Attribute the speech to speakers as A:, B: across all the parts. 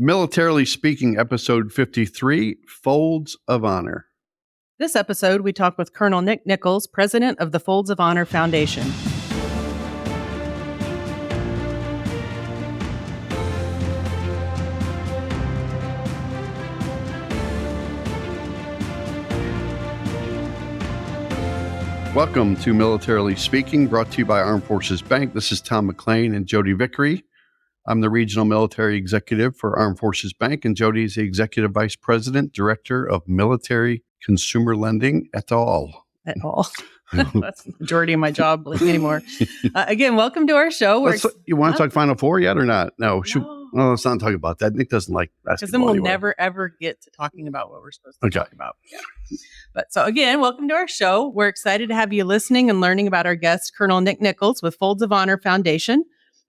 A: Militarily Speaking, episode 53, Folds of Honor.
B: This episode, we talk with Colonel Nick Nichols, president of the Folds of Honor Foundation.
A: Welcome to Militarily Speaking, brought to you by Armed Forces Bank. This is Tom McLean and Jodi Vickery. I'm the Regional Military Executive for Armed Forces Bank, and Jodi is the Executive Vice President, Director of Military Consumer Lending et al.
B: At all. That's the majority of my job anymore. Again, welcome to our show.
A: You want to talk Final Four yet or not? No. Let's not talk about that. Nick doesn't like basketball.
B: Because then we'll never, ever get to talking about what we're supposed to talk about. Yeah. But so again, welcome to our show. We're excited to have you listening and learning about our guest, Colonel Nick Nichols with Folds of Honor Foundation.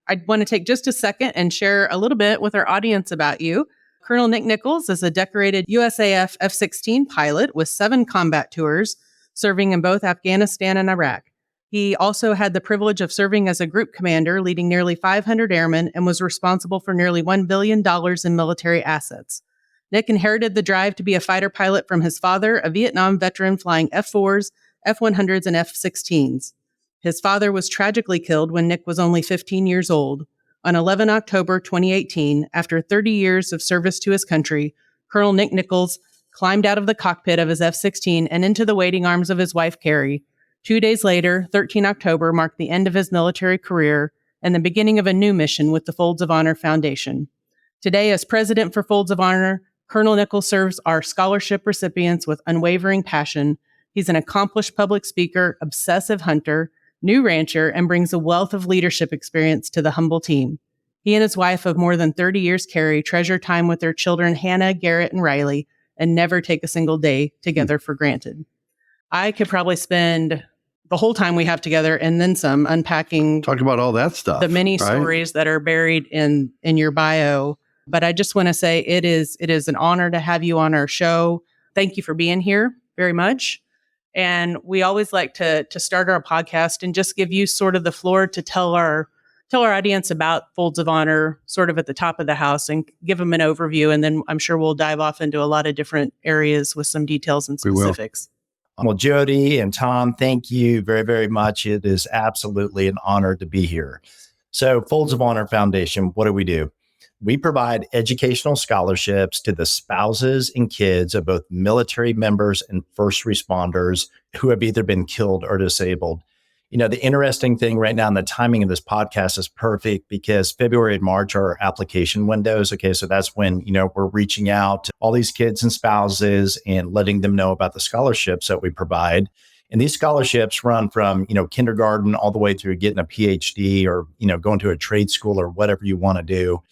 B: I want to take just a second and share a little bit with our audience about you. Colonel Nick Nichols is a decorated USAF F-16 pilot with 7 combat tours, serving in both Afghanistan and Iraq. He also had the privilege of serving as a group commander, leading nearly 500 airmen, and was responsible for nearly $1 billion in military assets. Nick inherited the drive to be a fighter pilot from his father, a Vietnam veteran flying F-4s, F-100s, and F-16s. His father was tragically killed when Nick was only 15 years old. On 11 October 2018, after 30 years of service to his country, Colonel Nick Nichols climbed out of the cockpit of his F-16 and into the waiting arms of his wife, Carrie. 2 days later, 13 October, marked the end of his military career and the beginning of a new mission with the Folds of Honor Foundation. Today, as president for Folds of Honor, Colonel Nichols serves our scholarship recipients with unwavering passion. He's an accomplished public speaker, obsessive hunter, new rancher, and brings a wealth of leadership experience to the humble team. He and his wife of more than 30 years, Carrie, treasure time with their children, Hannah, Garrett, and Riley, and never take a single day together for granted. I could probably spend the whole time we have together and then some unpacking.
A: Talk about all that stuff.
B: The many stories that are buried in your bio. But I just want to say it is an honor to have you on our show. Thank you for being here very much. And we always like to start our podcast and just give you sort of the floor to tell our audience about Folds of Honor sort of at the top of the house and give them an overview. And then I'm sure we'll dive off into a lot of different areas with some details and specifics.
C: Well, Jodi and Tom, thank you very, very much. It is absolutely an honor to be here. So Folds of Honor Foundation, what do? We provide educational scholarships to the spouses and kids of both military members and first responders who have either been killed or disabled. You know, the interesting thing right now, and the timing of this podcast is perfect because February and March are application windows. Okay, so that's when, we're reaching out to all these kids and spouses and letting them know about the scholarships that we provide. And these scholarships run from, kindergarten all the way through getting a PhD or, going to a trade school or whatever you want to do.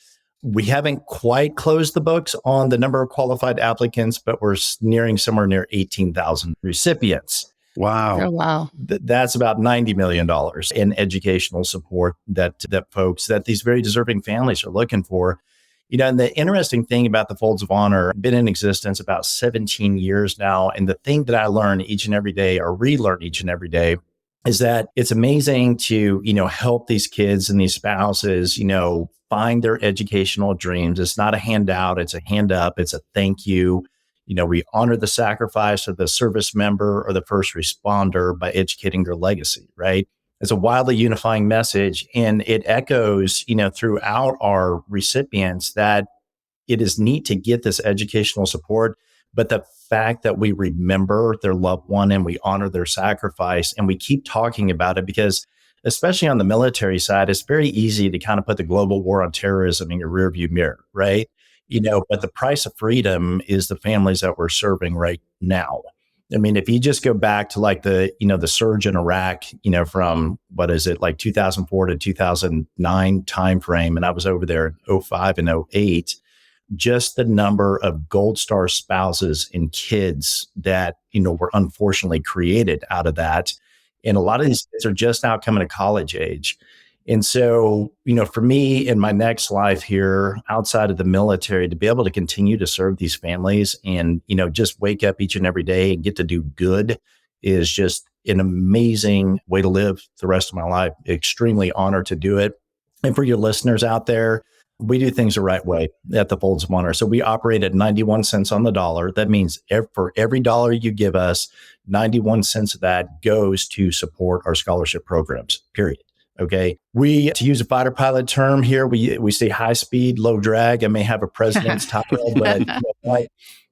C: We haven't quite closed the books on the number of qualified applicants, but we're nearing somewhere near 18,000 recipients.
A: Wow.
B: Oh, wow.
C: That's about $90 million in educational support that these very deserving families are looking for. And the interesting thing about the Folds of Honor, been in existence about 17 years now. And the thing that I learn each and every day or relearn each and every day is that it's amazing to, help these kids and these spouses, find their educational dreams. It's not a handout. It's a hand up. It's a thank you. We honor the sacrifice of the service member or the first responder by educating their legacy, right? It's a wildly unifying message. And it echoes, throughout our recipients that it is neat to get this educational support, but the fact that we remember their loved one and we honor their sacrifice and we keep talking about it because especially on the military side, it's very easy to kind of put the global war on terrorism in your rearview mirror, right? But the price of freedom is the families that we're serving right now. I mean, if you just go back to like the surge in Iraq, from 2004 to 2009 timeframe, and I was over there in 2005 and 2008, just the number of Gold Star spouses and kids that, were unfortunately created out of that. And a lot of these kids are just now coming to college age. And so, for me in my next life here outside of the military, to be able to continue to serve these families and, just wake up each and every day and get to do good is just an amazing way to live the rest of my life. Extremely honored to do it. And for your listeners out there, We do things the right way at the Folds of Honor. So we operate at 91 cents on the dollar. That means for every dollar you give us, 91 cents of that goes to support our scholarship programs, period. Okay. We, to use a fighter pilot term here, we say high speed, low drag. I may have a president's title, but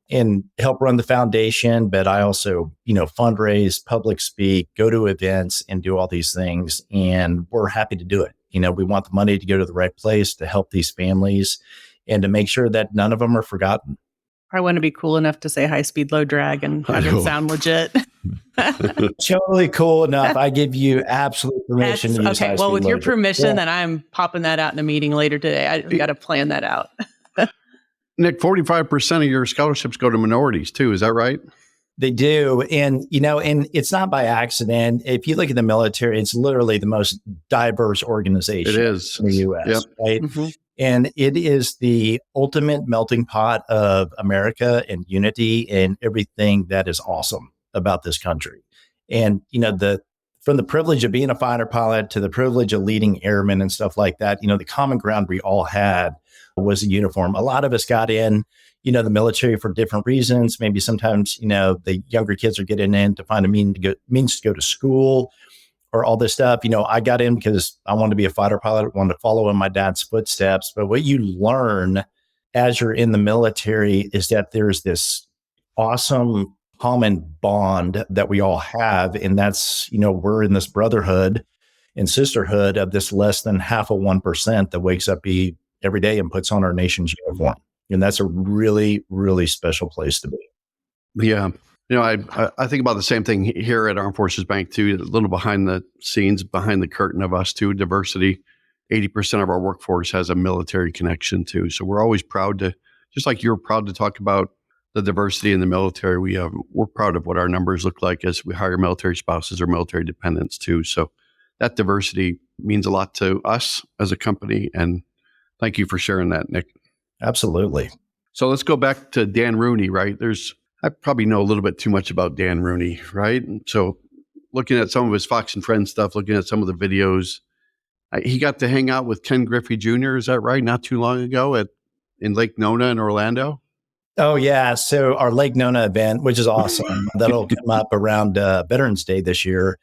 C: and help run the foundation. But I also, fundraise, public speak, go to events and do all these things. And we're happy to do it. We want the money to go to the right place to help these families and to make sure that none of them are forgotten.
B: I want to be cool enough to say high speed, low drag and have it sound legit.
C: Totally cool enough. I give you absolute permission to use
B: okay. Well, with your permission, then
C: yeah.
B: I'm popping that out in a meeting later today. I've got to plan that out.
A: Nick, 45% of your scholarships go to minorities too. Is that right?
C: They do. And, and it's not by accident. If you look at the military, it's literally the most diverse organization
A: it is.
C: in the U.S.,
A: yep.
C: right?
B: Mm-hmm.
C: And it is the ultimate melting pot of America and unity and everything that is awesome about this country. And, from the privilege of being a fighter pilot to the privilege of leading airmen and stuff like that, the common ground we all had was a uniform. A lot of us got in, the military for different reasons. Maybe sometimes, the younger kids are getting in to find a means to go to school or all this stuff. I got in because I wanted to be a fighter pilot, wanted to follow in my dad's footsteps. But what you learn as you're in the military is that there's this awesome common bond that we all have. And that's, we're in this brotherhood and sisterhood of this less than half of 1% that wakes up every day and puts on our nation's uniform. And that's a really, really special place to be.
A: Yeah. I think about the same thing here at Armed Forces Bank too, a little behind the scenes, behind the curtain of us too, diversity. 80% of our workforce has a military connection too. So we're always proud to, just like you're proud to talk about the diversity in the military, we're proud of what our numbers look like as we hire military spouses or military dependents too. So that diversity means a lot to us as a company. And thank you for sharing that, Nick.
C: Absolutely.
A: So let's go back to Dan Rooney, right? I probably know a little bit too much about Dan Rooney, right? So looking at some of his Fox and Friends stuff, looking at some of the videos, he got to hang out with Ken Griffey Jr., is that right? Not too long ago in Lake Nona in Orlando?
C: Oh, yeah. So our Lake Nona event, which is awesome, that'll come up around Veterans Day this year.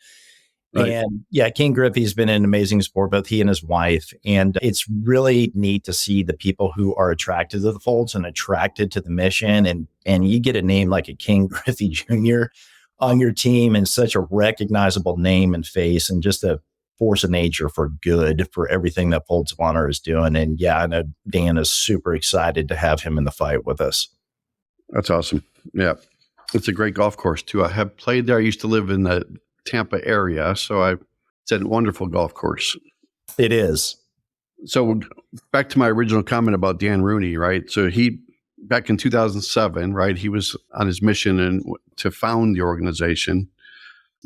C: Right. And yeah, King Griffey's been an amazing sport, both he and his wife. And it's really neat to see the people who are attracted to the Folds and attracted to the mission. And you get a name like a King Griffey Jr. on your team and such a recognizable name and face and just a force of nature for good for everything that Folds of Honor is doing. And yeah, I know Dan is super excited to have him in the fight with us.
A: That's awesome. Yeah. It's a great golf course too. I have played there. I used to live in the Tampa area. So it's a wonderful golf course.
C: It is.
A: So back to my original comment about Dan Rooney, right? So back in 2007, right, he was on his mission to found the organization.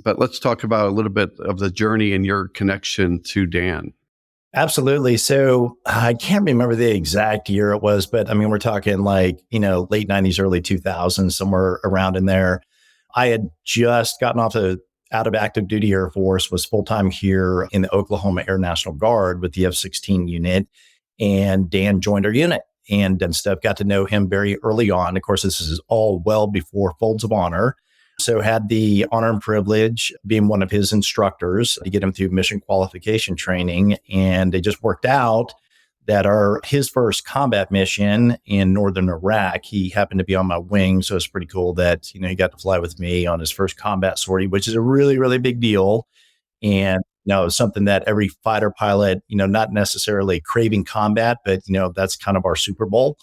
A: But let's talk about a little bit of the journey and your connection to Dan.
C: Absolutely. So I can't remember the exact year it was, but I mean, we're talking like, late 90s, early 2000s, somewhere around in there. I had just gotten out of active duty Air Force, was full-time here in the Oklahoma Air National Guard with the F-16 unit. And Dan joined our unit and stuff, got to know him very early on. Of course, this is all well before Folds of Honor. So had the honor and privilege being one of his instructors to get him through mission qualification training. And it just worked out that his first combat mission in northern Iraq, he happened to be on my wing. So it's pretty cool that, he got to fly with me on his first combat sortie, which is a really, really big deal. And, something that every fighter pilot, not necessarily craving combat, but, that's kind of our Super Bowl.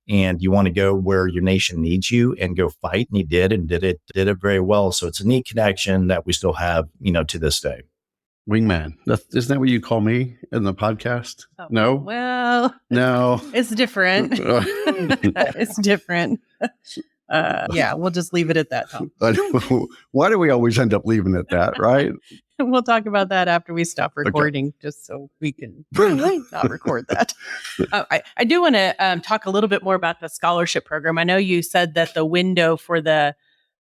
C: And you want to go where your nation needs you and go fight. And he did it very well. So it's a neat connection that we still have, to this day.
A: Wingman. Isn't that what you call me in the podcast?
B: Oh,
A: no?
B: Well,
A: no.
B: It's different. It's different. Yeah, we'll just leave it at that, Tom.
A: Why do we always end up leaving it at that, right?
B: We'll talk about that after we stop recording, just so we can not record that. I do want to talk a little bit more about the scholarship program. I know you said that the window for the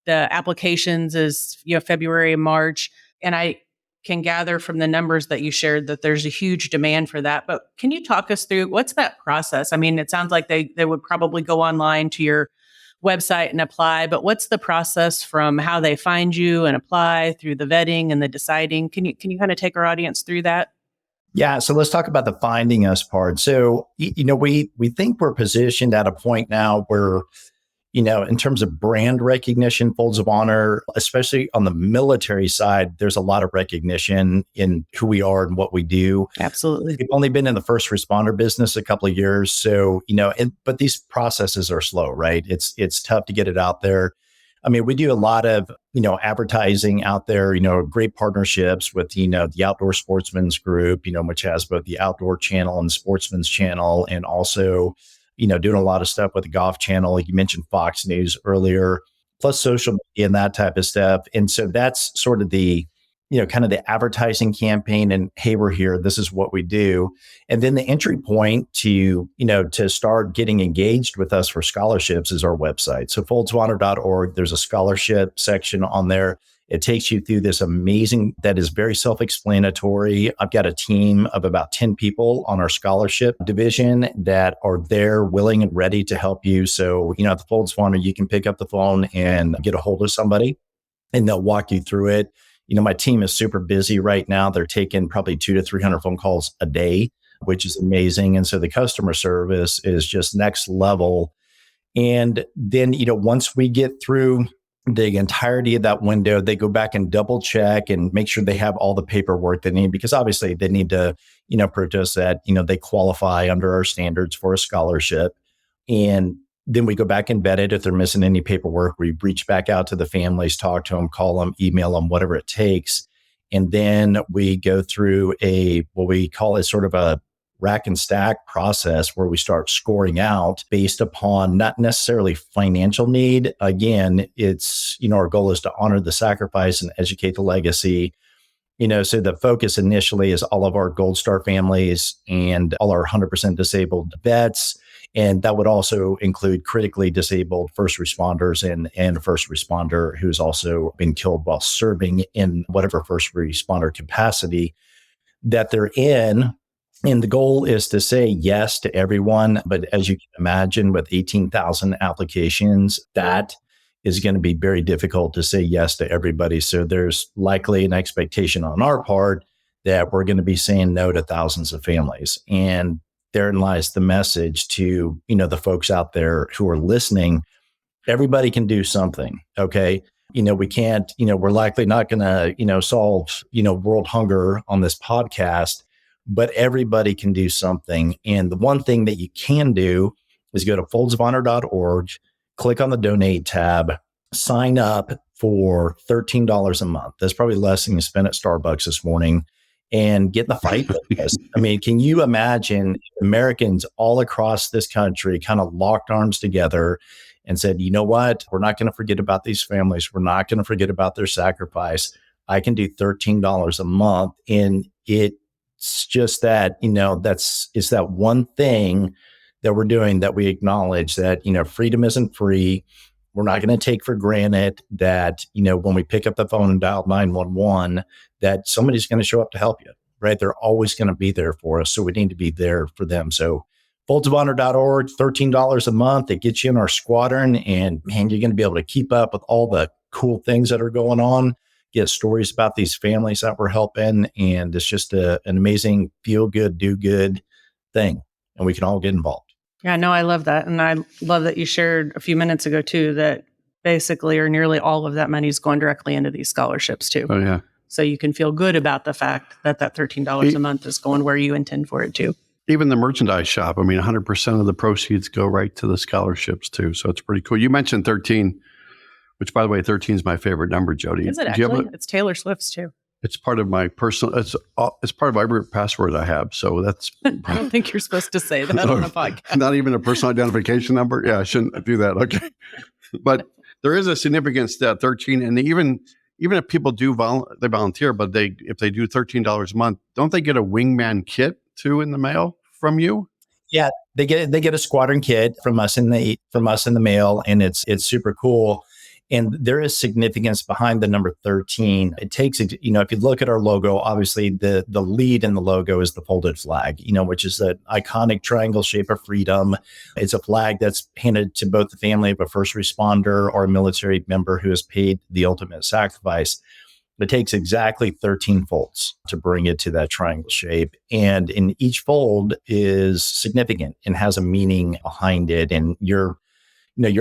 B: applications is February and March, and I can gather from the numbers that you shared that there's a huge demand for that. But can you talk us through what's that process? I mean, it sounds like they would probably go online to your website and apply, but what's the process from how they find you and apply through the vetting and the deciding? Can you kind of take our audience through that?
C: Yeah. So let's talk about the finding us part. So, we think we're positioned at a point now where, in terms of brand recognition, Folds of Honor, especially on the military side, there's a lot of recognition in who we are and what we do.
B: Absolutely.
C: We've only been in the first responder business a couple of years. So, but these processes are slow, right? It's tough to get it out there. I mean, we do a lot of, advertising out there, great partnerships with, the Outdoor Sportsman's Group, which has both the Outdoor Channel and Sportsman's Channel, and also, doing a lot of stuff with the Golf Channel. Like you mentioned Fox News earlier, plus social media and that type of stuff. And so that's sort of the, kind of the advertising campaign and, hey, we're here. This is what we do. And then the entry point to, to start getting engaged with us for scholarships is our website. So foldsofhonor.org, there's a scholarship section on there. It takes you through this amazing, that is very self-explanatory. I've got a team of about 10 people on our scholarship division that are there willing and ready to help you. So, at the Folds of Honor, you can pick up the phone and get a hold of somebody and they'll walk you through it. My team is super busy right now. They're taking probably 200 to 300 phone calls a day, which is amazing. And so the customer service is just next level. And then, once we get through the entirety of that window, they go back and double check and make sure they have all the paperwork they need, because obviously they need to, prove to us that, they qualify under our standards for a scholarship. And then we go back and vet it. If they're missing any paperwork, we reach back out to the families, talk to them, call them, email them, whatever it takes. And then we go through what we call sort of a rack and stack process where we start scoring out based upon not necessarily financial need. Again, it's, our goal is to honor the sacrifice and educate the legacy. So the focus initially is all of our Gold Star families and all our 100% disabled vets. And that would also include critically disabled first responders and a first responder who's also been killed while serving in whatever first responder capacity that they're in. And the goal is to say yes to everyone. But as you can imagine, with 18,000 applications, that is going to be very difficult to say yes to everybody. So there's likely an expectation on our part that we're going to be saying no to thousands of families. And therein lies the message to, the folks out there who are listening. Everybody can do something. Okay. We can't, we're likely not going to, solve, world hunger on this podcast, but everybody can do something. And the one thing that you can do is go to foldsofhonor.org, click on the donate tab, sign up for $13 a month. That's probably less than you spent at Starbucks this morning, and get in the fight with us. I mean, can you imagine Americans all across this country kind of locked arms together and said, you know what? We're not going to forget about these families. We're not going to forget about their sacrifice. I can do $13 a month. And it's just that, it's that one thing that we're doing that we acknowledge that, freedom isn't free. We're not going to take for granted that, when we pick up the phone and dial 911, that somebody's going to show up to help you, right? They're always going to be there for us. So we need to be there for them. So foldsofhonor.org, $13 a month. It gets you in our squadron, and man, you're going to be able to keep up with all the cool things that are going on, get stories about these families that we're helping. And it's just an amazing feel good, do good thing. And we can all get involved.
B: Yeah, no, I love that. And I love that you shared a few minutes ago too, that basically or nearly all of that money is going directly into these scholarships too.
A: Oh, yeah.
B: So you can feel good about the fact that that $13 a month is going where you intend for it to.
A: Even the merchandise shop, 100% of the proceeds go right to the scholarships too. So it's pretty cool. You mentioned 13, which by the way, 13 is my favorite number, Jodi.
B: Is it actually? It's Taylor Swift's too.
A: It's part of my personal, it's part of every password I have. So that's.
B: I don't think you're supposed to say that on a podcast.
A: Not even a personal identification number. Yeah, I shouldn't do that. Okay. But there is a significant step, 13. And even if people do they volunteer, but if they do $13 a month, don't they get a wingman kit too in the mail from you?
C: Yeah, they get a squadron kit from us in the mail, and it's super cool. And there is significance behind the number 13. It takes, if you look at our logo, obviously the lead in the logo is the folded flag, which is the iconic triangle shape of freedom. It's a flag that's handed to both the family of a first responder or a military member who has paid the ultimate sacrifice. It takes exactly 13 folds to bring it to that triangle shape. And in each fold is significant and has a meaning behind it. And your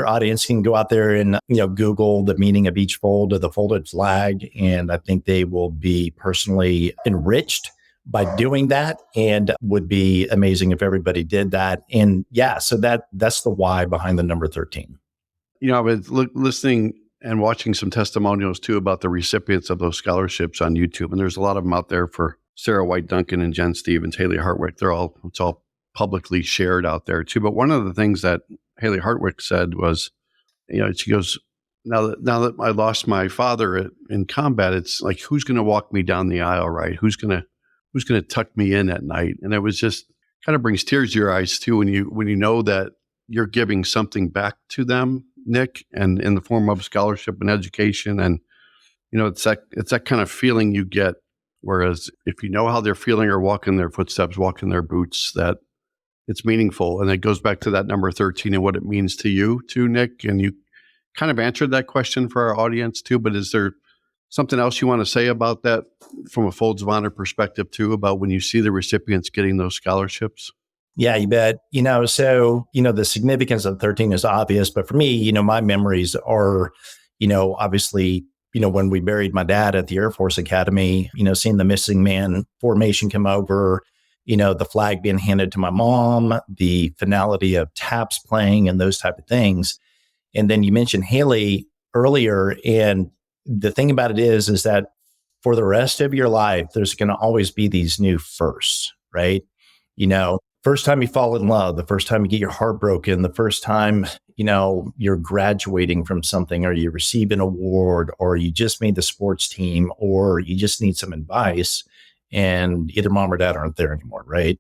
C: audience can go out there and, Google the meaning of each fold of the folded flag. And I think they will be personally enriched by doing that, and would be amazing if everybody did that. And so that's the why behind the number 13.
A: I was listening and watching some testimonials too about the recipients of those scholarships on YouTube. And there's a lot of them out there for Sarah White Duncan and Jen Stevens, Haley Hartwick. It's all publicly shared out there too. But one of the things that Haley Hartwick said was, she goes, now that I lost my father in combat, it's like, who's going to walk me down the aisle, right? Who's going to tuck me in at night? And it was just kind of brings tears to your eyes too when you know that you're giving something back to them, Nick, and in the form of scholarship and education. And it's that kind of feeling you get. Whereas if you know how they're feeling or walk in their footsteps, walk in their boots, that it's meaningful. And it goes back to that number 13 and what it means to you too, Nick. And you kind of answered that question for our audience too, but is there something else you want to say about that from a Folds of Honor perspective too, about when you see the recipients getting those scholarships?
C: Yeah, you bet. So, the significance of 13 is obvious, but for me, my memories are, obviously, when we buried my dad at the Air Force Academy, seeing the missing man formation come over, the flag being handed to my mom, the finality of taps playing and those type of things. And then you mentioned Haley earlier. And the thing about it is that for the rest of your life, there's going to always be these new firsts, right? First time you fall in love, the first time you get your heart broken, the first time, you're graduating from something, or you receive an award, or you just made the sports team, or you just need some advice, and either mom or dad aren't there anymore, right?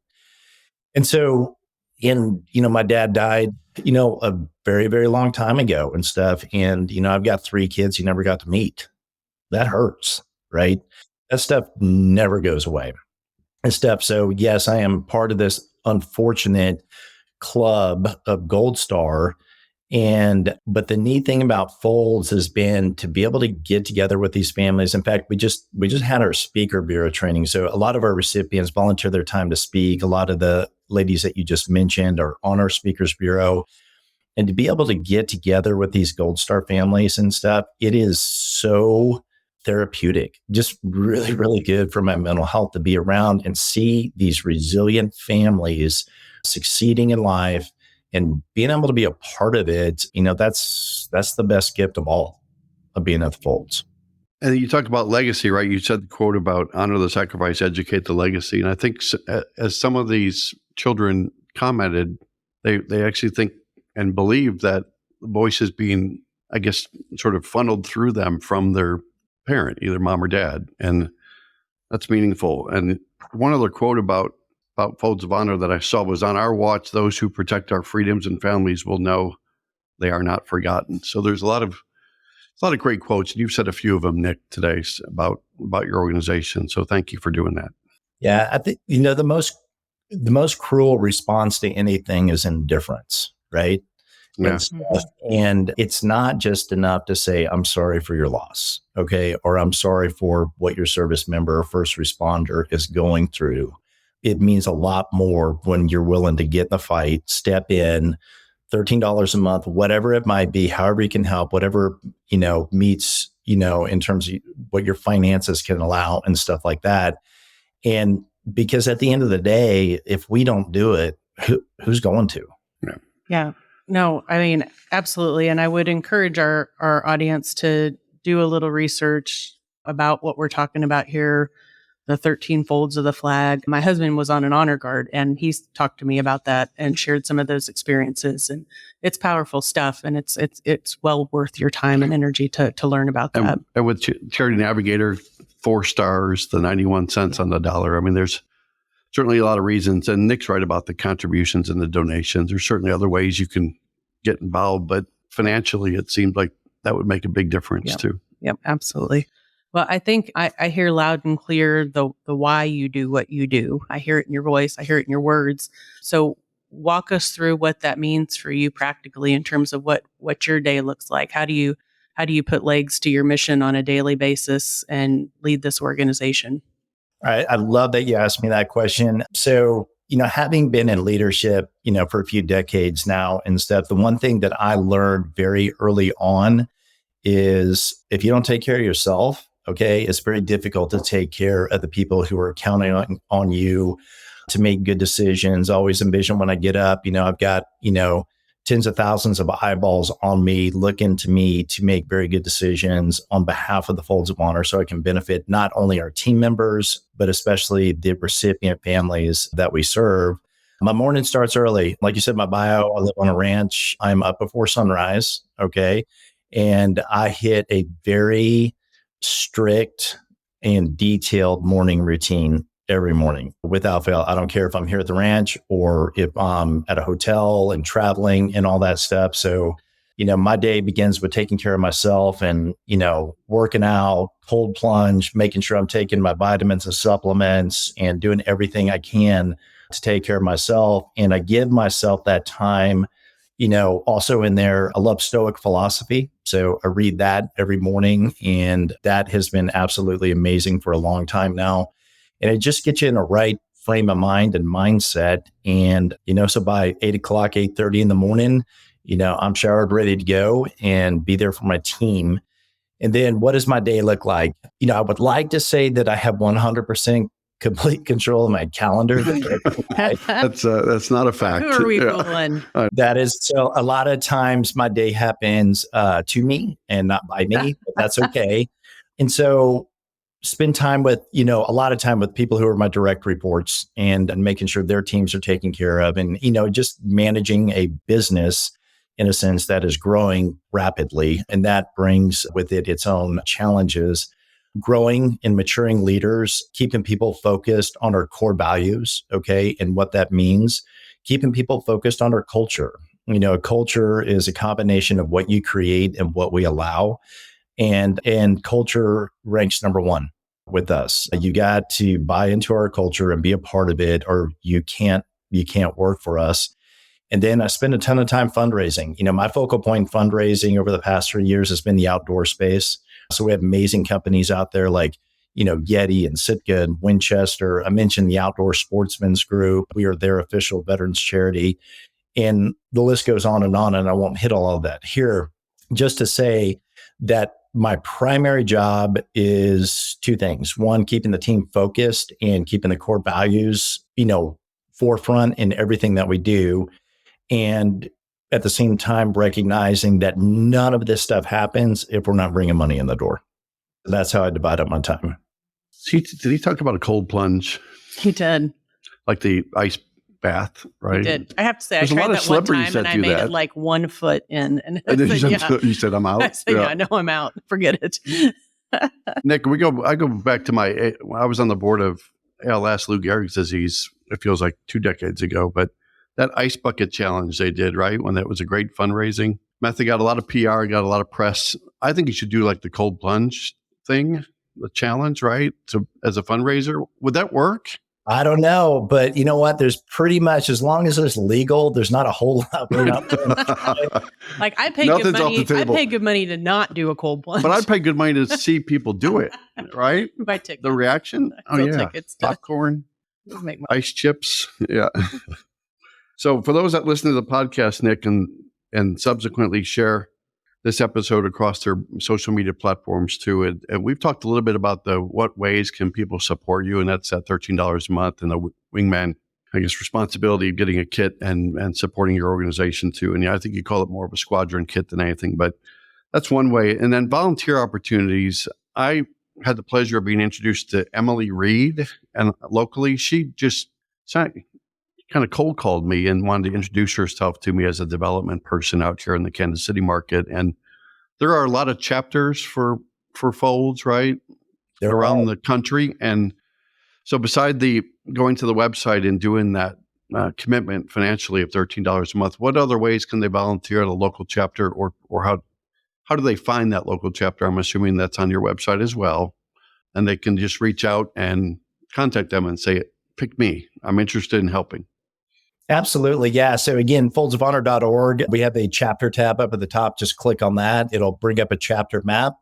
C: And so, my dad died, a very, very long time ago and stuff. And, I've got 3 kids you never got to meet. That hurts, right? That stuff never goes away and stuff. So yes, I am part of this unfortunate club of Gold Star. But the neat thing about Folds has been to be able to get together with these families. In fact, we just had our speaker bureau training. So a lot of our recipients volunteer their time to speak. A lot of the ladies that you just mentioned are on our speakers bureau. And to be able to get together with these Gold Star families and stuff, it is so therapeutic, just really, really good for my mental health to be around and see these resilient families succeeding in life and being able to be a part of it. That's the best gift of all, of being at the Folds.
A: And you talked about legacy, right? You said the quote about honor the sacrifice, educate the legacy. And I think as some of these children commented, they actually think and believe that the voice is being, I guess, sort of funneled through them from their parent, either mom or dad. And that's meaningful. And one other quote about Folds of Honor that I saw was, on our watch, those who protect our freedoms and families will know they are not forgotten. So there's a lot of great quotes. And you've said a few of them, Nick, today about your organization. So thank you for doing that.
C: Yeah. I think, the most cruel response to anything is indifference, right?
A: Yeah.
C: And it's not just enough to say, I'm sorry for your loss, okay? Or I'm sorry for what your service member or first responder is going through. It means a lot more when you're willing to get in the fight, step in, $13 a month, whatever it might be, however you can help, whatever, meets, in terms of what your finances can allow and stuff like that. And because at the end of the day, if we don't do it, who's going to?
B: Yeah. No, I mean, absolutely. And I would encourage our audience to do a little research about what we're talking about here, the 13 folds of the flag. My husband was on an honor guard, and he's talked to me about that and shared some of those experiences. And it's powerful stuff, and it's well worth your time and energy to learn about that.
A: And with Charity Navigator, 4 stars, the 91 cents on the dollar. I mean, there's certainly a lot of reasons. And Nick's right about the contributions and the donations. There's certainly other ways you can get involved, but financially, it seems like that would make a big difference too.
B: Yep, absolutely. Well, I think I hear loud and clear the why you do what you do. I hear it in your voice. I hear it in your words. So walk us through what that means for you practically in terms of what your day looks like. How do you put legs to your mission on a daily basis and lead this organization?
C: All right. I love that you asked me that question. So, having been in leadership, for a few decades now and stuff, the one thing that I learned very early on is if you don't take care of yourself, okay, it's very difficult to take care of the people who are counting on you to make good decisions. I always envision when I get up, I've got, tens of thousands of eyeballs on me, looking to me to make very good decisions on behalf of the Folds of Honor so I can benefit not only our team members, but especially the recipient families that we serve. My morning starts early. Like you said, my bio, I live on a ranch. I'm up before sunrise. Okay. And I hit a very strict and detailed morning routine every morning without fail. I don't care if I'm here at the ranch or if I'm at a hotel and traveling and all that stuff. So, my day begins with taking care of myself and, working out, cold plunge, making sure I'm taking my vitamins and supplements and doing everything I can to take care of myself. And I give myself that time, also in there. I love Stoic philosophy. So I read that every morning, and that has been absolutely amazing for a long time now. And it just gets you in a right frame of mind and mindset. And, so by 8:00, 8:30 in the morning, I'm showered, ready to go and be there for my team. And then what does my day look like? I would like to say that I have 100% complete control of my calendar.
A: That's not a fact.
B: Who are we fooling?
C: That is, so a lot of times my day happens to me and not by me, but that's okay. And so spend time with, a lot of time with people who are my direct reports and making sure their teams are taken care of and, just managing a business in a sense that is growing rapidly. And that brings with it its own challenges. Growing and maturing leaders, keeping people focused on our core values, okay, and what that means, keeping people focused on our culture. Culture is a combination of what you create and what we allow. And culture ranks number one with us. You got to buy into our culture and be a part of it, or you can't work for us. And then I spend a ton of time fundraising. My focal point in fundraising over the past 3 years has been the outdoor space. So we have amazing companies out there like, Yeti and Sitka and Winchester. I mentioned the Outdoor Sportsmen's Group. We are their official veterans charity. And the list goes on, and I won't hit all of that here. Just to say that my primary job is two things. One, keeping the team focused and keeping the core values, forefront in everything that we do. And at the same time, recognizing that none of this stuff happens if we're not bringing money in the door. That's how I divide up my time.
A: Did he talk about a cold plunge?
B: He did.
A: Like the ice bath, right?
B: He did. I have to say,
A: There's
B: I
A: a lot
B: tried
A: of
B: that one
A: celebrities
B: time and
A: that
B: I
A: do
B: made
A: that.
B: it like 1 foot in. And I
A: And then
B: said,
A: you said, I'm out.
B: I said, yeah, no, I'm out. Forget it.
A: Nick, I go back to I was on the board of ALS, Lou Gehrig's disease. It feels like 2 decades ago, but that ice bucket challenge they did, right? When that was a great fundraising method, got a lot of PR, got a lot of press. I think you should do like the cold plunge thing, the challenge, right? So as a fundraiser, would that work?
C: I don't know, but you know what? There's pretty much, as long as it's legal, there's not a whole lot. We're not doing.
B: Like I pay good money. I pay good money to not do a cold plunge.
A: But I'd pay good money to see people do it, right?
B: Buy tickets.
A: The reaction. Oh yeah,
B: tickets
A: popcorn,
B: make money.
A: ice chips. Yeah. So for those that listen to the podcast, Nick, and subsequently share this episode across their social media platforms too, and we've talked a little bit about what ways can people support you, and that's at $13 a month, and the wingman, I guess, responsibility of getting a kit and supporting your organization too. And yeah, I think you call it more of a squadron kit than anything, but that's one way. And then volunteer opportunities. I had the pleasure of being introduced to Emily Reed, and locally, she just kind of cold called me and wanted to introduce herself to me as a development person out here in the Kansas City market. And there are a lot of chapters for Folds, right?
C: They're
A: around the country. And so beside the going to the website and doing that commitment financially of $13 a month, what other ways can they volunteer at a local chapter, or how do they find that local chapter? I'm assuming that's on your website as well. And they can just reach out and contact them and say, pick me. I'm interested in helping.
C: Absolutely. Yeah. So again, foldsofhonor.org, we have a chapter tab up at the top. Just click on that. It'll bring up a chapter map.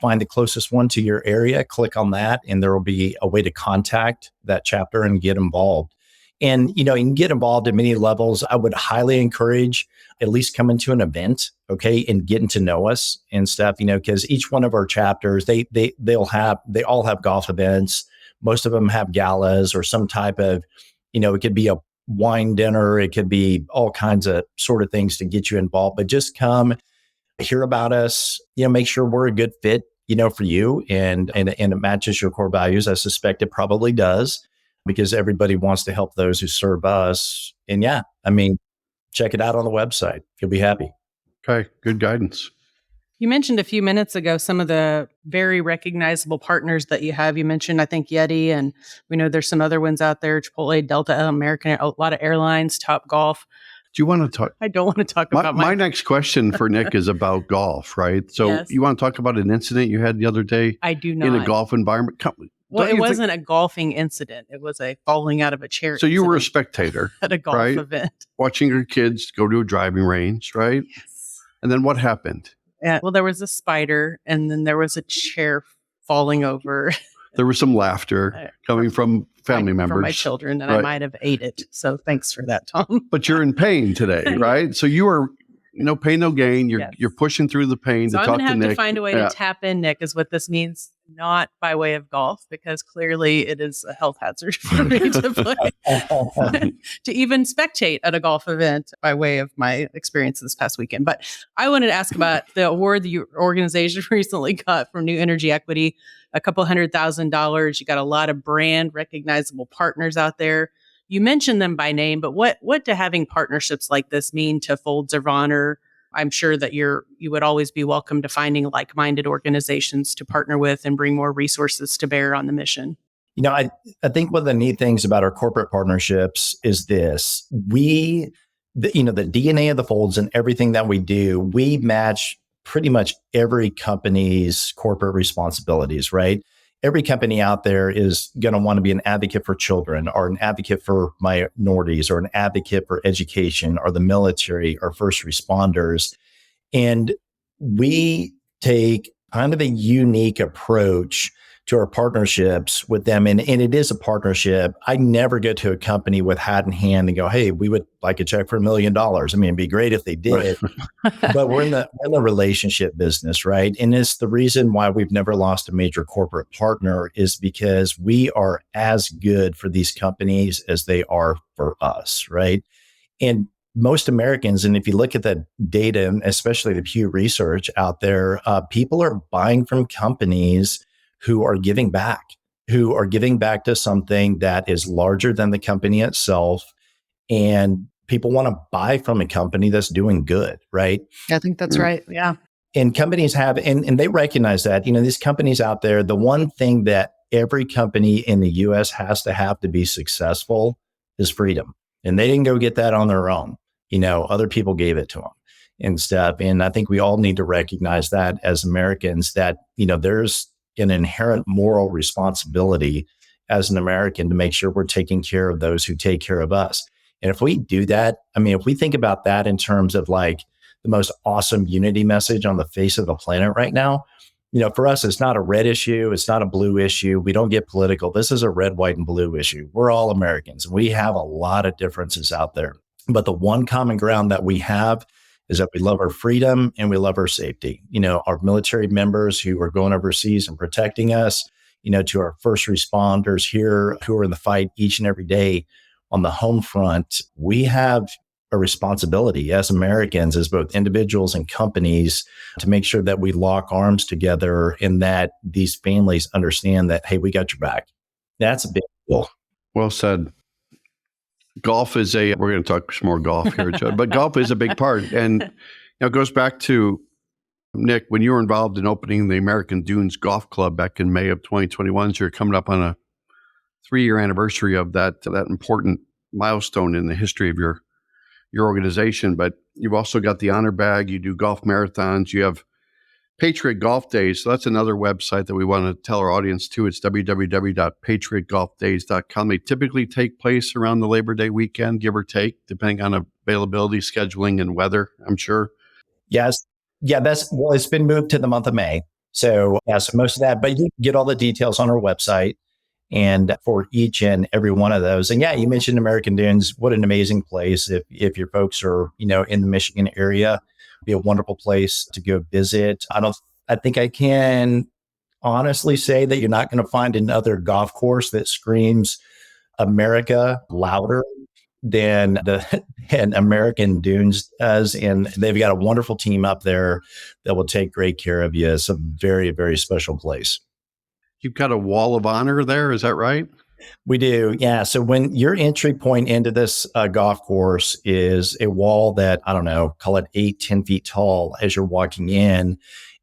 C: Find the closest one to your area, click on that, and there will be a way to contact that chapter and get involved. And, you can get involved at many levels. I would highly encourage at least coming to an event, okay, and getting to know us and stuff, because each one of our chapters, they all have golf events. Most of them have galas or some type of, it could be a wine dinner. It could be all kinds of sort of things to get you involved, but just come hear about us, make sure we're a good fit, for you and it matches your core values. I suspect it probably does because everybody wants to help those who serve us. And check it out on the website. You'll be happy.
A: Okay. Good guidance.
B: You mentioned a few minutes ago some of the very recognizable partners that you have. You mentioned, I think, Yeti, and we know there's some other ones out there, Chipotle, Delta, American, a lot of airlines, Top Golf.
A: Do you want to talk?
B: I don't want to talk about
A: my next question for Nick is about golf, right? So
B: Yes.
A: You want to talk about an incident you had the other day?
B: I do not.
A: In a golf environment?
B: Well, it wasn't a golfing incident. It was a falling out of a chair.
A: So you were a spectator
B: at a golf
A: right?
B: event.
A: Watching your kids go to a driving range, right?
B: Yes.
A: And then what happened?
B: Well, there was a spider, and then there was a chair falling over.
A: There was some laughter coming from family members.
B: From my children, and
A: right.
B: I might have ate it. So thanks for that, Tom.
A: But you're in pain today, right? So you are, no pain, no gain. You're pushing through the pain
B: so
A: to
B: I'm
A: talk
B: going to
A: to Nick.
B: have to find a way to tap in, Nick, is what this means. Not by way of golf, because clearly it is a health hazard for me to play, to even spectate at a golf event by way of my experience this past weekend. But I wanted to ask about the award that your organization recently got from New Energy Equity, a couple $100,000. You got a lot of brand recognizable partners out there. You mentioned them by name, but what do having partnerships like this mean to Folds of Honor? I'm sure that you would always be welcome to finding like-minded organizations to partner with and bring more resources to bear on the mission.
C: I think one of the neat things about our corporate partnerships is this. The DNA of the Folds and everything that we do, we match pretty much every company's corporate responsibilities, right? Every company out there is going to want to be an advocate for children or an advocate for minorities or an advocate for education or the military or first responders. And we take kind of a unique approach to our partnerships with them. And it is a partnership. I never go to a company with hat in hand and go, hey, we would like a check for $1 million. It'd be great if they did. But we're in the relationship business, right? And it's the reason why we've never lost a major corporate partner is because we are as good for these companies as they are for us, right? And most Americans, and if you look at the data, and especially the Pew Research out there, people are buying from companies who are giving back to something that is larger than the company itself. And people want to buy from a company that's doing good, right?
B: I think that's right. Yeah.
C: And companies have, and they recognize that, these companies out there, the one thing that every company in the US has to be successful is freedom. And they didn't go get that on their own. Other people gave it to them and stuff. And I think we all need to recognize that as Americans that, there's an inherent moral responsibility as an American to make sure we're taking care of those who take care of us. And if we do that, if we think about that in terms of like the most awesome unity message on the face of the planet right now, for us, it's not a red issue. It's not a blue issue. We don't get political. This is a red, white, and blue issue. We're all Americans. We have a lot of differences out there. But the one common ground that we have is that we love our freedom and we love our safety. Our military members who are going overseas and protecting us, to our first responders here who are in the fight each and every day on the home front, we have a responsibility as Americans, as both individuals and companies, to make sure that we lock arms together and that these families understand that, hey, we got your back. That's a big deal.
A: Well said. Golf is we're going to talk some more golf here, Joe, but golf is a big part. And it goes back to, Nick, when you were involved in opening the American Dunes Golf Club back in May of 2021, so you're coming up on a 3-year anniversary of that important milestone in the history of your organization. But you've also got the honor bag. You do golf marathons. You have Patriot Golf Days. So that's another website that we want to tell our audience too. It's www.patriotgolfdays.com. They typically take place around the Labor Day weekend, give or take, depending on availability, scheduling, and weather, I'm sure.
C: Yes. Yeah, it's been moved to the month of May. So so most of that, but you can get all the details on our website and for each and every one of those. And yeah, you mentioned American Dunes. What an amazing place. If your folks are, in the Michigan area, it'd be a wonderful place to go visit. I think I can honestly say that you're not going to find another golf course that screams America louder than American Dunes does. And they've got a wonderful team up there that will take great care of you. It's a very, very special place.
A: You've got a wall of honor there. Is that right?
C: We do. Yeah. So when your entry point into this golf course is a wall that, I don't know, call it 8-10 feet tall as you're walking in,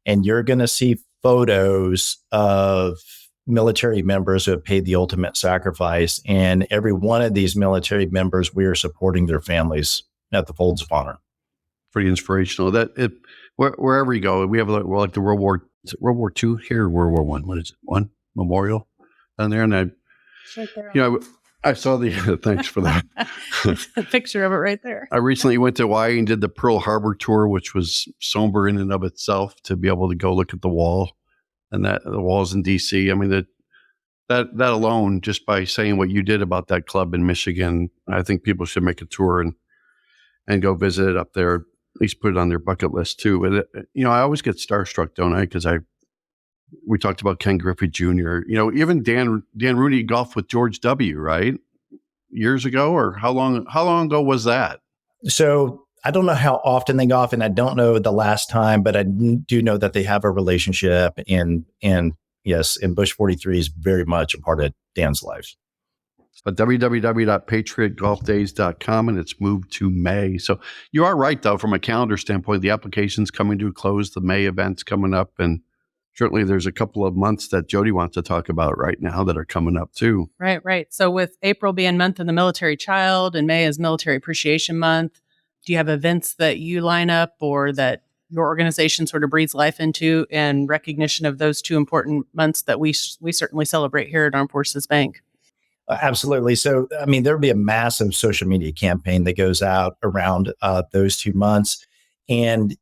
C: and you're going to see photos of military members who have paid the ultimate sacrifice. And every one of these military members, we are supporting their families at the Folds of Honor.
A: Pretty inspirational. Wherever you go, we have like the World War II here, or World War One. What is it? One memorial down there, and
B: right there.
A: I saw the. Thanks for that.
B: A picture of it right there.
A: I recently went to Hawaii and did the Pearl Harbor tour, which was somber in and of itself to be able to go look at the wall. And that the walls in DC. I mean, that alone, just by saying what you did about that club in Michigan, I think people should make a tour and go visit it up there. At least put it on their bucket list too. But I always get starstruck, don't I? Because we talked about Ken Griffey Jr. Even Dan Rooney golfed with George W. Right, years ago, or how long ago was that?
C: So I don't know how often they golf, and I don't know the last time, but I do know that they have a relationship. And yes, and Bush 43 is very much a part of Dan's life.
A: But www.patriotgolfdays.com, and it's moved to May. So you are right, though, from a calendar standpoint, the application's coming to a close, the May event's coming up, and certainly there's a couple of months that Jodi wants to talk about right now that are coming up too.
B: Right. So with April being Month of the Military Child and May is Military Appreciation Month, do you have events that you line up or that your organization sort of breathes life into in recognition of those two important months that we certainly celebrate here at Armed Forces Bank?
C: Absolutely. So, I mean, there'll be a massive social media campaign that goes out around those 2 months. And,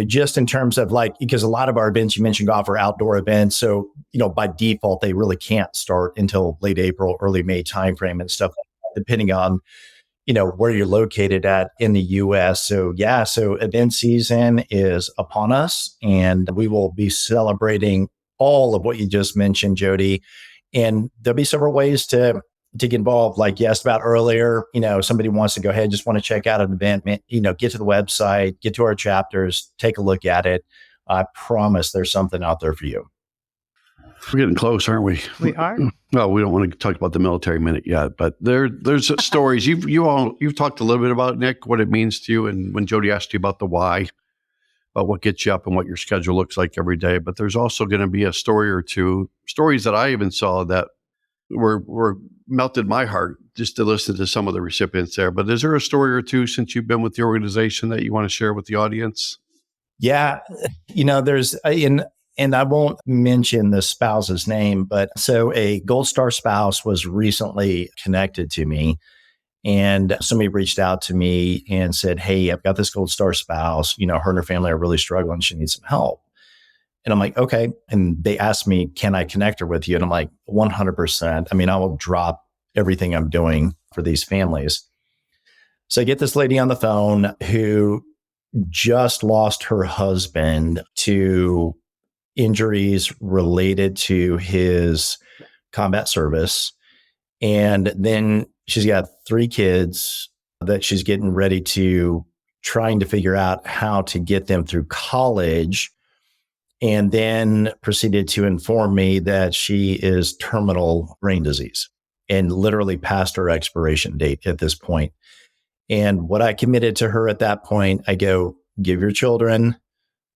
C: just in terms of because a lot of our events, you mentioned golf, are outdoor events. So, by default, they really can't start until late April, early May timeframe and stuff, depending on, where you're located at in the U.S. So event season is upon us, and we will be celebrating all of what you just mentioned, Jodi. And there'll be several ways to get involved. Like you asked about earlier, somebody wants to go ahead, just want to check out an event, get to the website, get to our chapters, take a look at it. I promise there's something out there for you.
A: We're getting close, aren't we?
B: We are.
A: Well, we don't want to talk about the military minute yet, but there's stories. You've talked a little bit about, Nick, what it means to you, and when Jodi asked you about the why, about what gets you up and what your schedule looks like every day. But there's also going to be a story or two, stories that I even saw that were melted my heart just to listen to some of the recipients there. But is there a story or two since you've been with the organization that you want to share with the audience?
C: Yeah, there's and I won't mention the spouse's name, but so a Gold Star spouse was recently connected to me, and somebody reached out to me and said, "Hey, I've got this Gold Star spouse. Her and her family are really struggling. She needs some help." And I'm like, okay. And they asked me, can I connect her with you? And I'm like, 100%. I mean, I will drop everything I'm doing for these families. So I get this lady on the phone who just lost her husband to injuries related to his combat service. And then she's got 3 kids that she's getting ready to trying to figure out how to get them through college. And then proceeded to inform me that she is terminal brain disease and literally past her expiration date at this point. And what I committed to her at that point, I go, give your children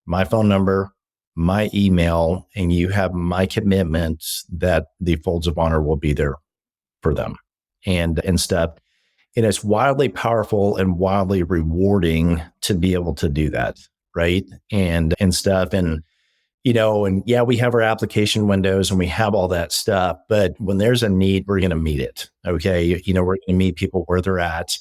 C: my phone number, my email, and you have my commitment that the Folds of Honor will be there for them and stuff. And it's wildly powerful and wildly rewarding to be able to do that. Right. And stuff. And And yeah, we have our application windows and we have all that stuff, but when there's a need, we're going to meet it. Okay. We're going to meet people where they're at.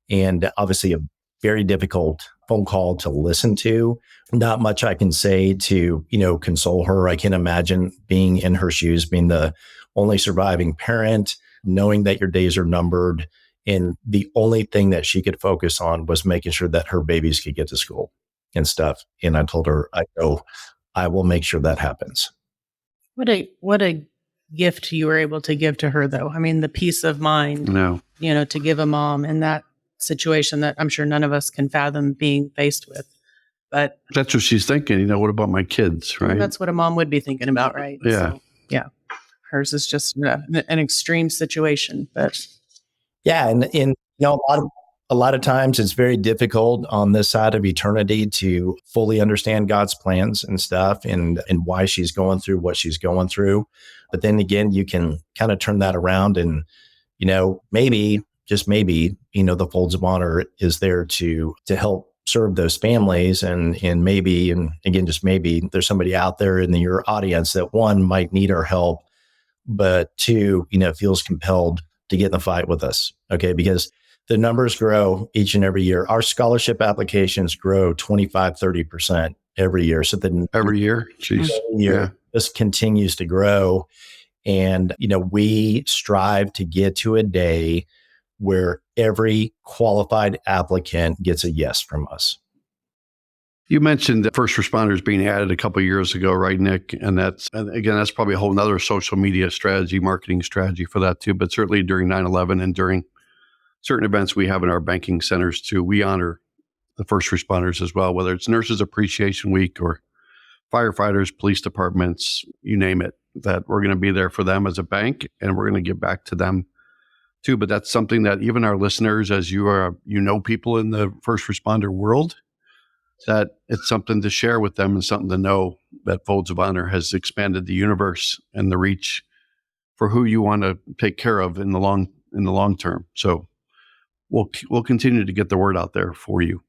C: And obviously a very difficult phone call to listen to. Not much I can say to, console her. I can imagine being in her shoes, being the only surviving parent, knowing that your days are numbered. And the only thing that she could focus on was making sure that her babies could get to school and stuff. And I told her, I will make sure that happens.
B: What a gift you were able to give to her, though. I mean, the peace of mind, to give a mom in that situation that I'm sure none of us can fathom being faced with. But
A: that's what she's thinking. What about my kids, right?
B: That's what a mom would be thinking about, right?
A: Yeah.
B: So, yeah. Hers is just an extreme situation, but
C: yeah, and a lot of times it's very difficult on this side of eternity to fully understand God's plans and stuff and why she's going through what she's going through. But then again, you can kind of turn that around and, maybe, just maybe, the Folds of Honor is there to help serve those families. And maybe, and again, just maybe there's somebody out there in your audience that one might need our help, but two, feels compelled to get in the fight with us. Okay. Because the numbers grow each and every year. Our scholarship applications grow 25, 30% every year. So
A: every year,
C: this continues to grow. And, we strive to get to a day where every qualified applicant gets a yes from us.
A: You mentioned that first responders being added a couple of years ago, right, Nick? And that's probably a whole nother social media strategy, marketing strategy for that too. But certainly during 9/11 and during certain events we have in our banking centers too, we honor the first responders as well, whether it's Nurses Appreciation Week or firefighters, police departments, you name it, that we're going to be there for them as a bank and we're going to give back to them too. But that's something that even our listeners, as people in the first responder world, that it's something to share with them and something to know that Folds of Honor has expanded the universe and the reach for who you want to take care of in the long term. So we'll continue to get the word out there for you.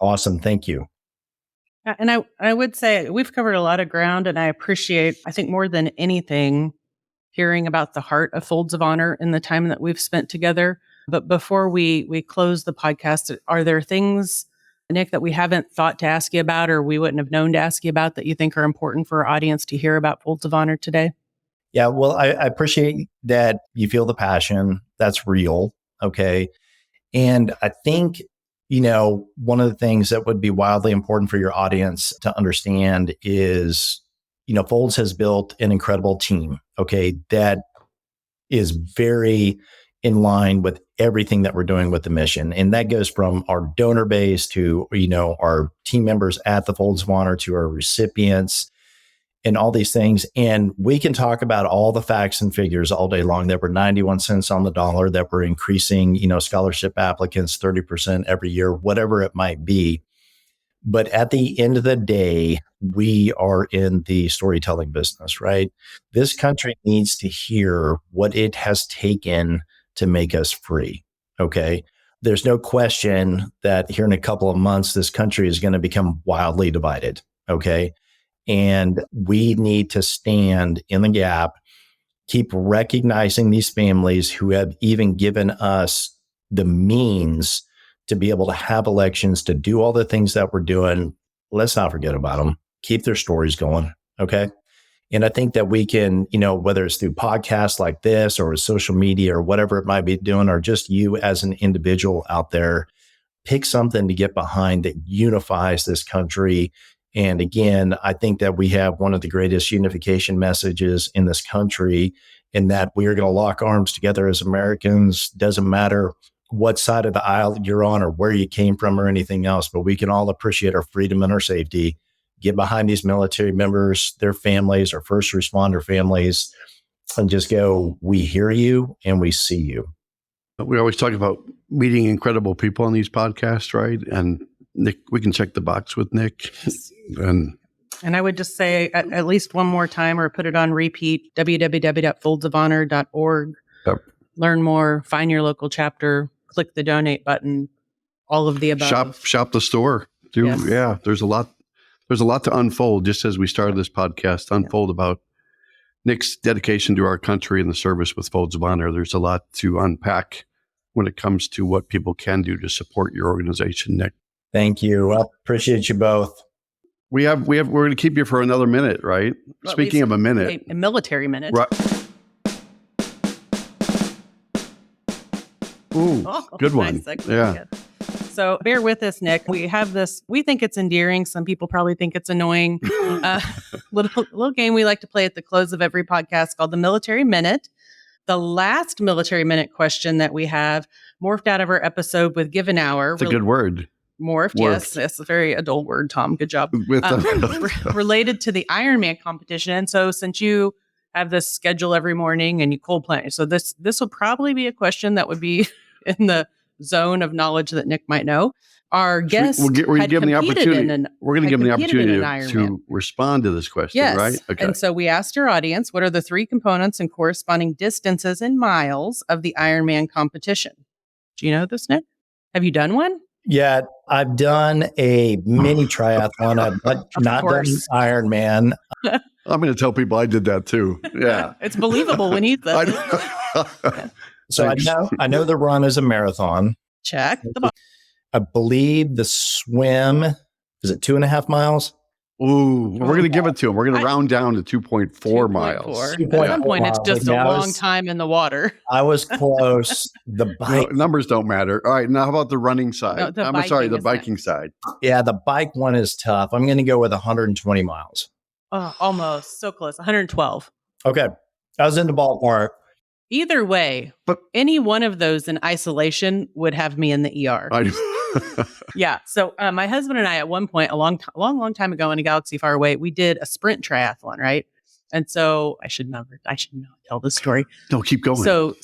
C: Awesome. Thank you.
B: And I would say we've covered a lot of ground, and I appreciate, I think more than anything, hearing about the heart of Folds of Honor in the time that we've spent together. But before we close the podcast, are there things, Nick, that we haven't thought to ask you about or we wouldn't have known to ask you about that you think are important for our audience to hear about Folds of Honor today?
C: Yeah, well, I appreciate that you feel the passion. That's real. Okay. And I think, one of the things that would be wildly important for your audience to understand is, Folds has built an incredible team. Okay. That is very in line with everything that we're doing with the mission. And that goes from our donor base to, our team members at the Folds of Honor to our recipients and all these things. And we can talk about all the facts and figures all day long, that we're 91 cents on the dollar, that we're increasing, scholarship applicants 30% every year, whatever it might be. But at the end of the day, we are in the storytelling business, right? This country needs to hear what it has taken to make us free. Okay. There's no question that here in a couple of months, this country is going to become wildly divided. Okay. And we need to stand in the gap, keep recognizing these families who have even given us the means to be able to have elections, to do all the things that we're doing. Let's not forget about them. Keep their stories going. Okay. And I think that we can, whether it's through podcasts like this or social media or whatever it might be doing, or just you as an individual out there, pick something to get behind that unifies this country. And again, I think that we have one of the greatest unification messages in this country, in that we are going to lock arms together as Americans. Doesn't matter what side of the aisle you're on or where you came from or anything else, but we can all appreciate our freedom and our safety. Get behind these military members, their families, our first responder families, and just go, we hear you and we see you.
A: We always talk about meeting incredible people on these podcasts, right? And Nick, we can check the box with Nick. And
B: I would just say at least one more time, or put it on repeat, www.foldsofhonor.org.
A: Yep.
B: Learn more, find your local chapter, click the donate button, all of the above.
A: Shop the store.
B: Yes.
A: Yeah, there's a lot There's a lot to unfold, just as we started this podcast, about Nick's dedication to our country and the service with Folds of Honor. There's a lot to unpack when it comes to what people can do to support your organization, Nick.
C: Thank you. I appreciate you both.
A: We're going to keep you for another minute, right?
B: Well,
A: Speaking of a minute.
B: A military minute.
A: Right. Ooh, good one.
B: Nice.
A: Yeah.
B: Good. So bear with us, Nick. We have this, we think it's endearing. Some people probably think it's annoying. Little game we like to play at the close of every podcast called the Military Minute. The last Military Minute question that we have morphed out of our episode with Give an Hour.
A: It's a good word.
B: Morphed. Yes. It's a very adult word, Tom. Good job. Related to the Ironman competition. So since you have this schedule every morning and you cold plan, so this will probably be a question that would be in the zone of knowledge that Nick might know. Our guest
A: we're going to give him the opportunity. We're going to give him the opportunity
B: to
A: respond to this question,
B: yes.
A: right? Okay.
B: And so we asked our audience, what are the 3 components and corresponding distances in miles of the Ironman competition? Do you know this, Nick? Have you done one?
C: Yeah, I've done a mini triathlon. I've not done Ironman.
A: I'm going to tell people I did that too. Yeah.
B: It's believable when he says it.
C: So I know the run is a marathon.
B: Check the box.
C: I believe the swim, is it 2.5 miles?
A: Ooh, we're going to give it to him. We're going to round down to 2.4 miles.
B: At some point, it's just a long time in the water.
C: I was close. The bike.
A: No, numbers don't matter. All right. Now, how about the running side?
B: No,
A: the biking side.
C: Yeah, the bike one is tough. I'm going to go with 120 miles.
B: Oh, almost. So close. 112.
C: Okay. I was in the ballpark.
B: Either way, but any one of those in isolation would have me in the ER. Yeah. So my husband and I, at one point, a long time ago in a galaxy far away, we did a sprint triathlon, right? And so I should not tell this story.
A: No, keep going.
B: So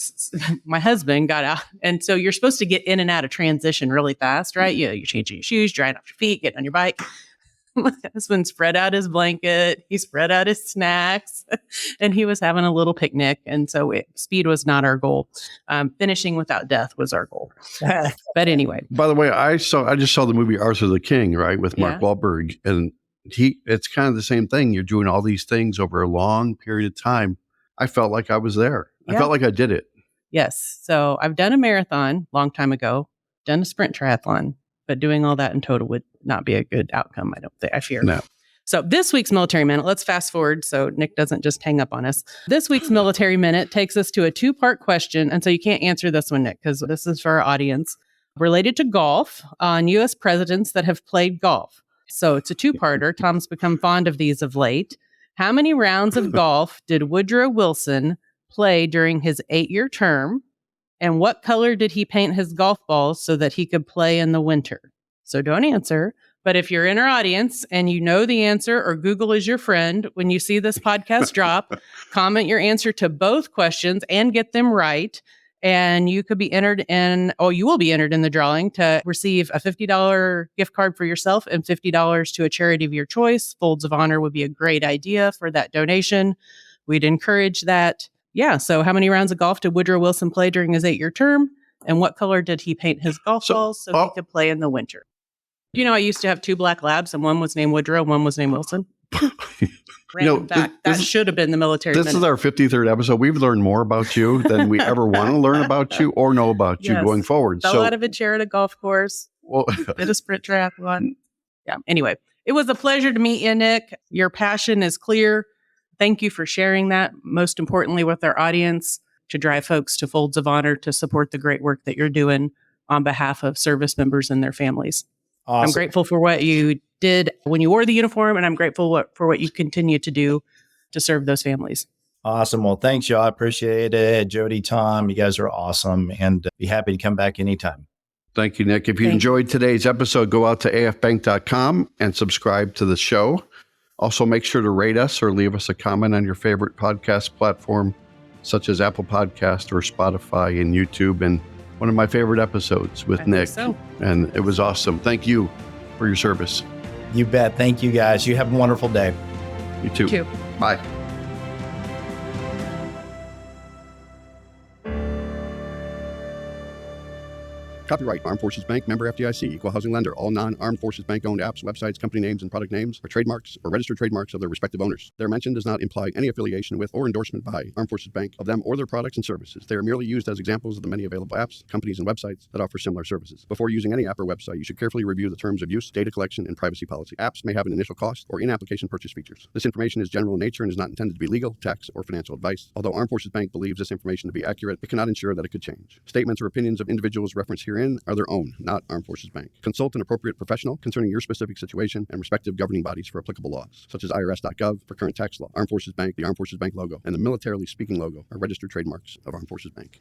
B: my husband got out, and so you're supposed to get in and out of transition really fast, right? You're changing your shoes, drying off your feet, getting on your bike. My husband spread out his blanket, he spread out his snacks, and he was having a little picnic. And so speed was not our goal. Finishing without death was our goal. But anyway.
A: By the way, I just saw the movie Arthur the King, right, with Mark Wahlberg. And it's kind of the same thing. You're doing all these things over a long period of time. I felt like I was there. I felt like I did it.
B: Yes. So I've done a marathon long time ago, done a sprint triathlon. But doing all that in total would not be a good outcome, I don't think. I fear.
A: No.
B: So this week's Military Minute, let's fast forward so Nick doesn't just hang up on us. This week's Military Minute takes us to a 2-part question. And so you can't answer this one, Nick, because this is for our audience. Related to golf on U.S. presidents that have played golf. So it's a 2-parter. Tom's become fond of these of late. How many rounds of golf did Woodrow Wilson play during his 8-year term? And what color did he paint his golf balls so that he could play in the winter? So don't answer. But if you're in our audience and you know the answer, or Google is your friend, when you see this podcast drop, comment your answer to both questions and get them right. And you could be entered in, you will be entered in the drawing to receive a $50 gift card for yourself and $50 to a charity of your choice. Folds of Honor would be a great idea for that donation. We'd encourage that. Yeah. So how many rounds of golf did Woodrow Wilson play during his 8-year term? And what color did he paint his golf balls so he could play in the winter? You know, I used to have 2 black labs, and one was named Woodrow, and one was named Wilson. Random fact. That should have been the Military Minute.
A: This is our 53rd episode. We've learned more about you than we ever want to learn about you or know about you going forward.
B: Fell out of a chair at a golf course.
A: Well,
B: did a sprint triathlon. Yeah. Anyway, it was a pleasure to meet you, Nick. Your passion is clear. Thank you for sharing that, most importantly, with our audience, to drive folks to Folds of Honor to support the great work that you're doing on behalf of service members and their families. Awesome. I'm grateful for what you did when you wore the uniform, and I'm grateful for what you continue to do to serve those families.
C: Awesome. Well, thanks, y'all. I appreciate it. Jodi, Tom, you guys are awesome, and be happy to come back anytime.
A: Thank you, Nick. If you enjoyed today's episode, go out to afbank.com and subscribe to the show. Also, make sure to rate us or leave us a comment on your favorite podcast platform, such as Apple Podcast or Spotify and YouTube. And one of my favorite episodes with Nick. And it was awesome. Thank you for your service.
C: You bet. Thank you, guys. You have a wonderful day.
A: You too.
B: Thank you.
A: Bye. Copyright Armed Forces Bank, member FDIC, equal housing lender. All non-Armed Forces Bank owned apps, websites, company names, and product names are trademarks or registered trademarks of their respective owners. Their mention does not imply any affiliation with or endorsement by Armed Forces Bank of them or their products and services. They are merely used as examples of the many available apps, companies, and websites that offer similar services. Before using any app or website, you should carefully review the terms of use, data collection, and privacy policy. Apps may have an initial cost or in-application purchase features. This information is general in nature and is not intended to be legal, tax, or financial advice. Although Armed Forces Bank believes this information to be accurate, it cannot ensure that it could change. Statements or opinions of individuals referenced herein are their own, not Armed Forces Bank. Consult an appropriate professional concerning your specific situation and respective governing bodies for applicable laws, such as IRS.gov for current tax law. Armed Forces Bank, the Armed Forces Bank logo, and the Militarily Speaking logo are registered trademarks of Armed Forces Bank.